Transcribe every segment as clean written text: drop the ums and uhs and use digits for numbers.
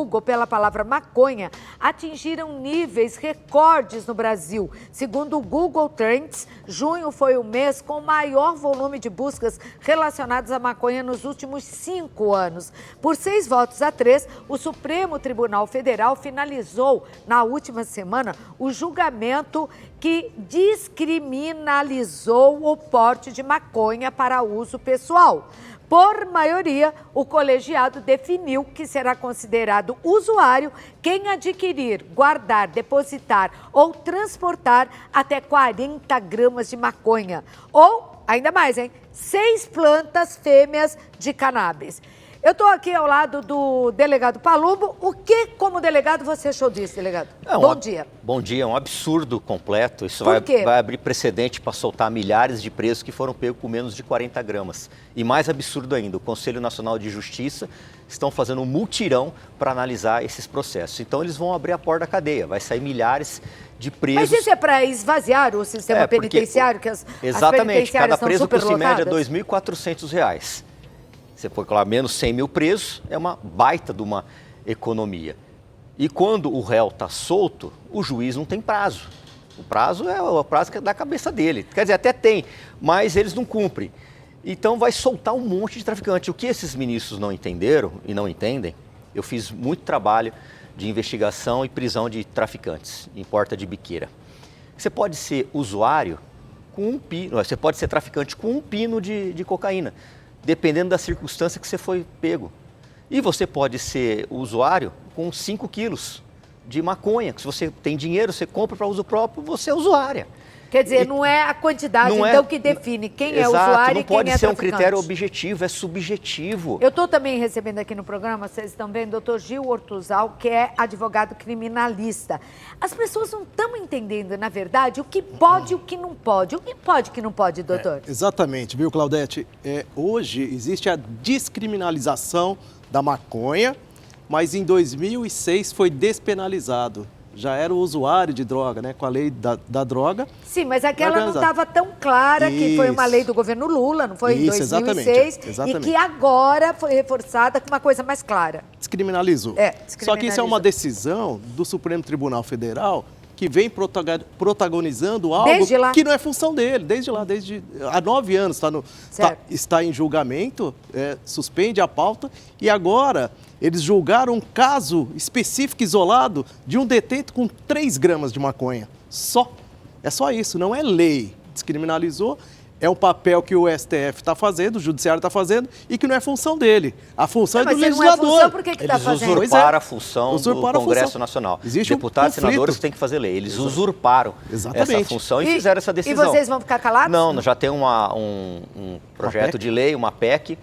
Google pela palavra maconha atingiram níveis recordes no Brasil. Segundo o Google Trends, junho foi o mês com o maior volume de buscas relacionadas à maconha nos últimos 5 anos. Por 6 votos a 3, o Supremo Tribunal Federal finalizou, na última semana, o julgamento que descriminalizou o porte de maconha para uso pessoal. Por maioria, o colegiado definiu que será considerado usuário quem adquirir, guardar, depositar ou transportar até 40 gramas de maconha. Ou, ainda mais, 6 plantas fêmeas de cannabis. Eu estou aqui ao lado do delegado Palumbo. O que, como delegado, você achou disso, delegado? Bom dia. Bom dia, é um absurdo completo. Isso vai abrir precedente para soltar milhares de presos que foram pegos com menos de 40 gramas. E mais absurdo ainda, o Conselho Nacional de Justiça estão fazendo um mutirão para analisar esses processos. Então eles vão abrir a porta da cadeia, vai sair milhares de presos. Mas isso é para esvaziar o sistema penitenciário? Que exatamente, cada preso custa em média R$ 2.400. Você põe, claro, menos 100 mil presos, é uma baita de uma economia. E quando o réu está solto, o juiz não tem prazo. O prazo é o prazo da cabeça dele. Quer dizer, até tem, mas eles não cumprem. Então vai soltar um monte de traficante. O que esses ministros não entenderam e não entendem, eu fiz muito trabalho de investigação e prisão de traficantes em porta de biqueira. Você pode ser usuário com um pino, você pode ser traficante com um pino de cocaína, dependendo da circunstância que você foi pego. E você pode ser usuário com 5 quilos de maconha, que se você tem dinheiro, você compra para uso próprio, você é usuária. Quer dizer, não é a quantidade, então, que define quem é usuário e quem é traficante. Não pode ser um critério objetivo, é subjetivo. Eu estou também recebendo aqui no programa, vocês estão vendo, o doutor Gil Ortuzal, que é advogado criminalista. As pessoas não estão entendendo, na verdade, o que pode e o que não pode. O que pode e o que não pode, doutor? Exatamente, viu, Claudete? Hoje existe a descriminalização da maconha, mas em 2006 foi despenalizado. Já era o usuário de droga, né? Com a lei da droga. Sim, mas aquela não estava tão clara, que foi uma lei do governo Lula, não foi? Em 2006. Exatamente. E que agora foi reforçada com uma coisa mais clara. Descriminalizou. Só que isso é uma decisão do Supremo Tribunal Federal que vem protagonizando algo que não é função dele, desde há 9 anos está em julgamento, suspende a pauta, e agora eles julgaram um caso específico, isolado, de um detento com 3 gramas de maconha. É só isso, não é lei. Descriminalizou, é um papel que o STF está fazendo, o Judiciário está fazendo, e que não é função dele. A função é do legislador. Não é função, por que está fazendo? Eles usurparam a função do Congresso Nacional. Existe deputados e senadores têm que fazer lei. Eles usurparam essa função e fizeram essa decisão. E vocês vão ficar calados? Não, já tem um projeto de lei, uma PEC,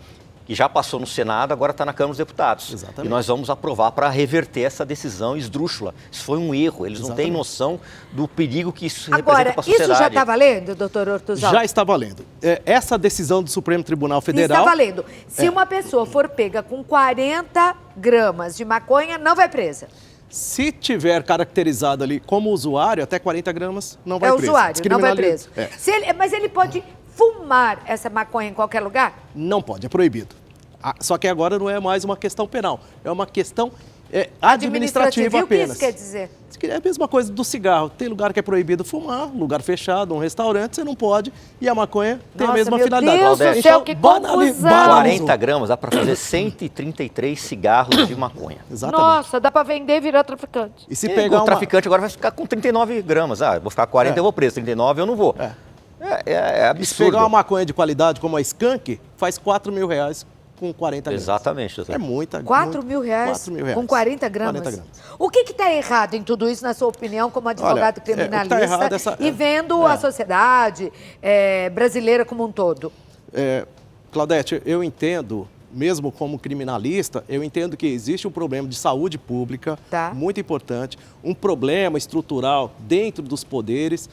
que já passou no Senado, agora está na Câmara dos Deputados. Exatamente. E nós vamos aprovar para reverter essa decisão esdrúxula. Isso foi um erro, eles não têm noção do perigo que isso representa para a sociedade. Agora, isso já está valendo, doutor Ortuzal? Já está valendo. Essa decisão do Supremo Tribunal Federal... Está valendo. Se uma pessoa for pega com 40 gramas de maconha, não vai presa. Se tiver caracterizado ali como usuário, até 40 gramas, não vai preso. É usuário, não vai preso. Mas ele pode fumar essa maconha em qualquer lugar? Não pode, é proibido. Só que agora não é mais uma questão penal, é uma questão administrativa apenas. O que isso quer dizer? É a mesma coisa do cigarro. Tem lugar que é proibido fumar, lugar fechado, um restaurante, você não pode. E a maconha tem a mesma finalidade. Meu Deus do céu, que confusão! 40 gramas dá para fazer 133 cigarros de maconha. Exatamente. Nossa, dá para vender e virar traficante. E se pegar o traficante agora vai ficar com 39 gramas. Eu vou ficar 40, eu vou preso. 39 eu não vou. É absurdo. E se pegar uma maconha de qualidade como a Skunk, faz R$4.000 com 40 gramas. Exatamente, doutor. É muita. R$4.000 com 40 gramas. 40 gramas. O que está errado em tudo isso, na sua opinião, como advogado criminalista, e vendo a sociedade brasileira como um todo? Claudete, eu entendo, mesmo como criminalista, eu entendo que existe um problema de saúde pública, muito importante, um problema estrutural dentro dos poderes.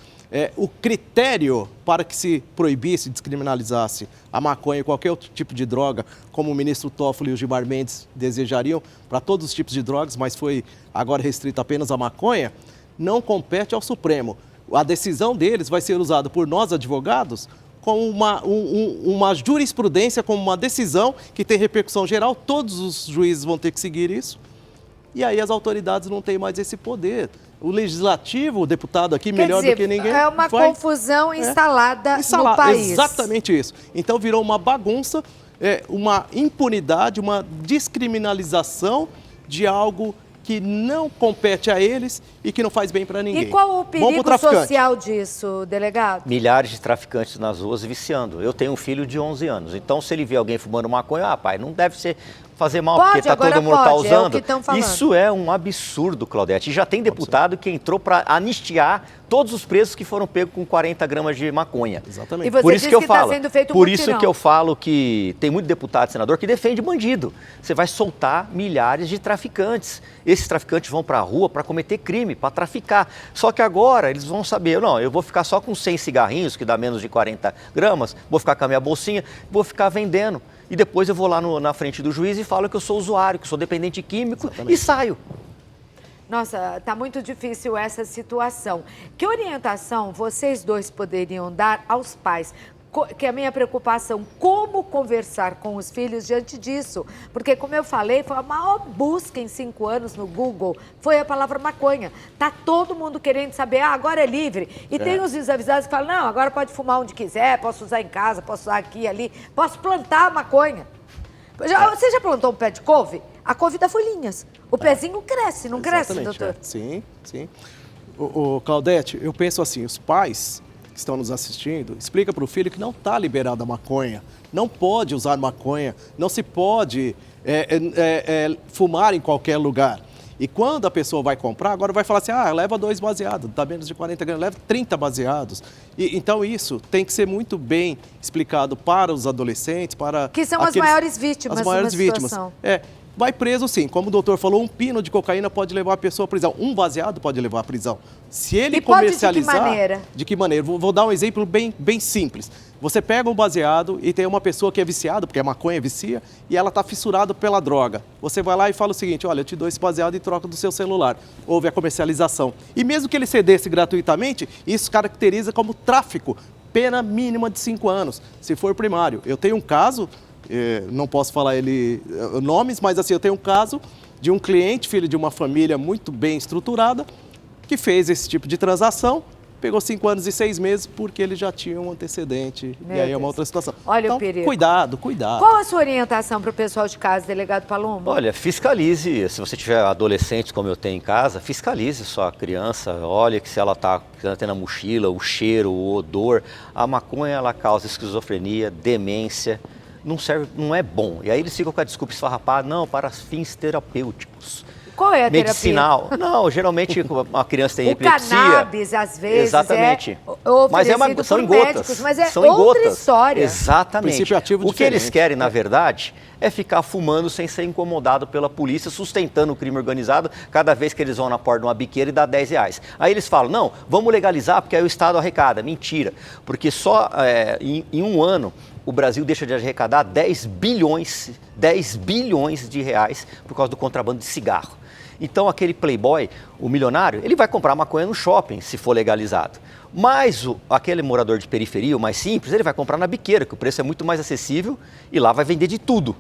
O critério para que se proibisse, descriminalizasse a maconha e qualquer outro tipo de droga, como o ministro Toffoli e o Gilmar Mendes desejariam, para todos os tipos de drogas, mas foi agora restrito apenas à maconha, não compete ao Supremo. A decisão deles vai ser usada por nós, advogados, como uma jurisprudência, como uma decisão que tem repercussão geral, todos os juízes vão ter que seguir isso. e aí as autoridades não têm mais esse poder. O legislativo, o deputado aqui, melhor do que ninguém... É uma confusão instalada no país. Exatamente isso. Então virou uma bagunça, uma impunidade, uma descriminalização de algo que não compete a eles e que não faz bem para ninguém. E qual o perigo social disso, delegado? Milhares de traficantes nas ruas viciando. Eu tenho um filho de 11 anos, então se ele vê alguém fumando maconha, pai, não deve ser fazer mal, porque todo mundo está usando. Isso é um absurdo, Claudete. E já tem deputado que entrou para anistiar todos os presos que foram pegos com 40 gramas de maconha. Exatamente. E você disse que está sendo feito um mutirão. Por isso que eu falo que tem muito deputado e senador que defende bandido. Você vai soltar milhares de traficantes. Esses traficantes vão para a rua para cometer crime, para traficar. Só que agora eles vão saber, não, eu vou ficar só com 100 cigarrinhos, que dá menos de 40 gramas, vou ficar com a minha bolsinha, vou ficar vendendo. E depois eu vou lá na frente do juiz e falo que eu sou usuário, que sou dependente químico. Exatamente. E saio. Nossa, está muito difícil essa situação. Que orientação vocês dois poderiam dar aos pais? Que é a minha preocupação, como conversar com os filhos diante disso? Porque, como eu falei, foi a maior busca em 5 anos no Google, foi a palavra maconha. Tá todo mundo querendo saber, agora é livre. E tem os desavisados que falam, não, agora pode fumar onde quiser, posso usar em casa, posso usar aqui e ali, posso plantar maconha. Você já plantou um pé de couve? A couve dá folhinhas. O pezinho cresce, não cresce, doutor? Sim, sim. Claudete, eu penso assim, os pais que estão nos assistindo, explica para o filho que não está liberada a maconha, não pode usar maconha, não se pode fumar em qualquer lugar. E quando a pessoa vai comprar, agora vai falar assim, leva 2 baseados, dá menos de 40 gramas, leva 30 baseados. Então isso tem que ser muito bem explicado para os adolescentes, para... Que são as maiores vítimas. As maiores vítimas. Vai preso sim, como o doutor falou, um pino de cocaína pode levar a pessoa à prisão, um baseado pode levar à prisão. Se ele comercializar... De que maneira? De que maneira? Vou dar um exemplo bem simples. Você pega um baseado e tem uma pessoa que é viciada, porque a maconha vicia, e ela está fissurada pela droga. Você vai lá e fala o seguinte, olha, eu te dou esse baseado em troca do seu celular. Houve a comercialização. E mesmo que ele cedesse gratuitamente, isso caracteriza como tráfico, pena mínima de 5 anos, se for primário. Eu tenho um caso... não posso falar nomes, mas assim, eu tenho um caso de um cliente, filho de uma família muito bem estruturada, que fez esse tipo de transação, pegou 5 anos e 6 meses porque ele já tinha um antecedente. E aí é uma outra situação. Olha então, o perigo. Cuidado. Qual a sua orientação para o pessoal de casa, delegado Palumbo? Olha, fiscalize. Se você tiver adolescentes como eu tenho em casa, fiscalize sua criança. Olha que se ela está tendo a mochila, o cheiro, o odor. A maconha, ela causa esquizofrenia, demência. Não serve, não é bom. E aí eles ficam com a desculpa esfarrapada, não, para fins terapêuticos. Qual é a medicinal. terapia? Não, geralmente a criança tem epilepsia. O cannabis, às vezes, exatamente. Mas são em gotas. Mas é são outra gotas. História. Exatamente. Princípio ativo o que eles querem, na verdade, é ficar fumando sem ser incomodado pela polícia, sustentando o crime organizado cada vez que eles vão na porta de uma biqueira e dá R$10. Aí eles falam, não, vamos legalizar porque aí o Estado arrecada. Mentira, porque só em um ano o Brasil deixa de arrecadar 10 bilhões de reais por causa do contrabando de cigarro. Então, aquele playboy, o milionário, ele vai comprar maconha no shopping, se for legalizado. Mas aquele morador de periferia, o mais simples, ele vai comprar na biqueira, que o preço é muito mais acessível e lá vai vender de tudo.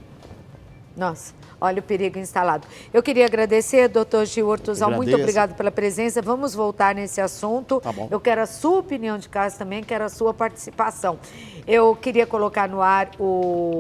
Nossa, olha o perigo instalado. Eu queria agradecer, doutor Gil Ortuzal, muito obrigado pela presença. Vamos voltar nesse assunto. Tá bom. Eu quero a sua opinião de caso também, quero a sua participação. Eu queria colocar no ar o...